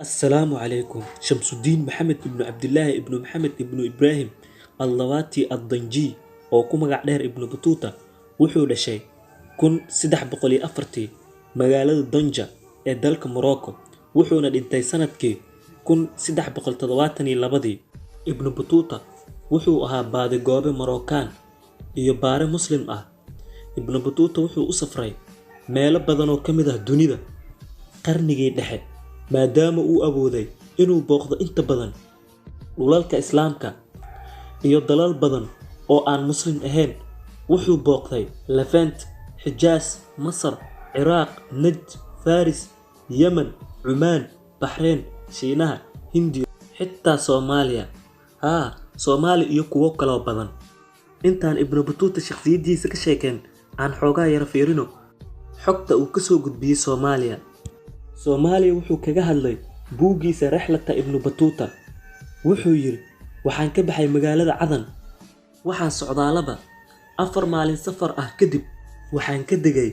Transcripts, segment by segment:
السلام عليكم شمس الدين محمد ابن عبد الله ابن محمد ابن إبراهيم اللواتي الضنجي oo ku magac dheer Ibn Battuta wuxuu dhashay 1304 magaalada Danja ee dalka Morocco wuxuuna dhintay sanadkii 1372 Ibn Battuta wuxuu ahaa baadi goobe Moroccan iyo baare Muslim ah Ibn Battuta wuxuu u safray meelo badan oo kamid ah dunida qarnigii dhexe maadaama uu awooday inuu booqdo inta badan dhulalka islaamka iyo dalal badan oo aan muslim ahayn wuxuu booqday Levant, Hijaz, Masar, Iraq, Najd, Faris, Yemen, Oman, Bahrain, Shiinaha, Hindiya, xitaa Soomaaliya. Soomaali iyo kuwo kale oo badan. Intaan Ibn Battuta shakhsiyadiisa ka sheekeen aan xoogaa yara fiirino xogta uu ka soo gudbiyay Soomaaliya. Soomaaliya wuxuu kaga hadlay buugiisa Rixlata Ibn Battuta. Wuxuu yiri waxaan ka baxay magaalada Cadan. Waxaan socdaalaba 4 maalin safar ah kadib waxaan ka degay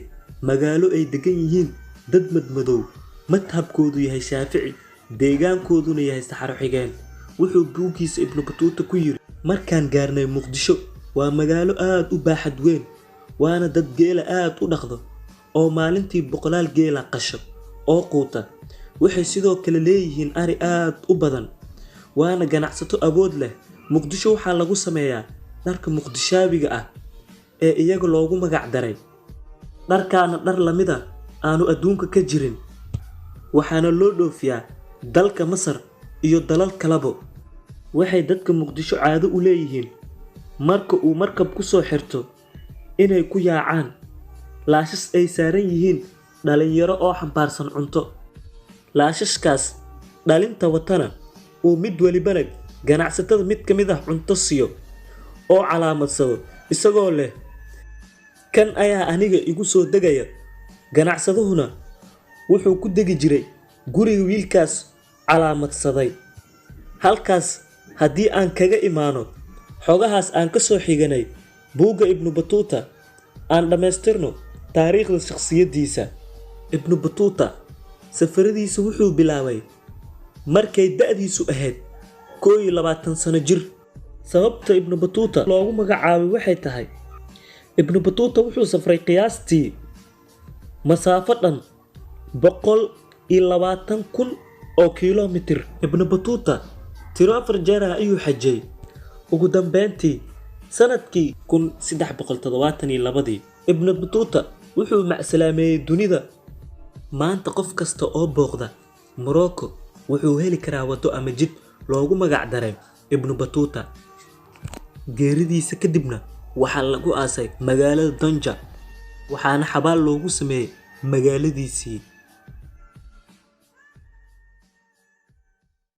magaalo ay degan yihiin dad madmadow madhabkoodu yahay Shaafici deegaankooduna yahay saxaro xigeen. Wuxuu buugiisa Ibn Battuta ku yiri markaan gaarnay Muqdisho waa magaalo aad u baaxad weyn waana dad geela aad u dhaqdo oo maalintii boqolaal geela qasho oo quuta waxay sidoo kale leeyihiin ari aad u badan waana ganacsato awood leh. Muqdisho waxaa lagu sameeyaa dharka Muqdishaabiga ah ee iyaga loogu magac daray dharkaana dhar lamida aanu adduunka ka jirin waxaana loo dhoofiyaa dalka Masar iyo dalal kalebo. Waxay dadka Muqdisho caado u leeyihiin marka uu markab ku soo xirto inay ku yaacaan laashas ay saaran yihiin dhalinyaro oo xambaarsan cunto. Laashashkaas dhalinta watana uu mid walibana ganacsatada mid ka mid ah cunto siiyo oo calaamadsado isagoo leh kan ayaa aniga igu soo degaya. Ganacsaduhuna wuxuu ku degi jiray guriga wiilkaas calaamadsaday. Halkaas haddii aan kaga imaano xogahaas aan ka soo xiganay buugga Ibn Battuta aan dhamaystirno taariikhda shakhsiyadiisa. Ibn Battuta safaradiisa wuxuu bilaabay markay da'diisu ahayd 21 sano jir. Sababta Ibn Battuta loogu magacaabay waxay tahay Ibn Battuta wuxuu safray qiyaastii masaafo dhan 120,000 oo kiiloomitir. Ibn Battuta tiro 4 jeer ayuu xajay ugu dambeyntii sanadkii 1372. Ibn Battuta wuxuu macsalaameeyay dunida. Maanta qof kasta oo booqda Morocco wuxuu heli karaa wado ama jid loogu magac daray Ibn Battuta. Geeridiisa kadibna waxaa lagu aasay magaalada Danja waxaana xabaal loogu sameeyay magaaladiisii.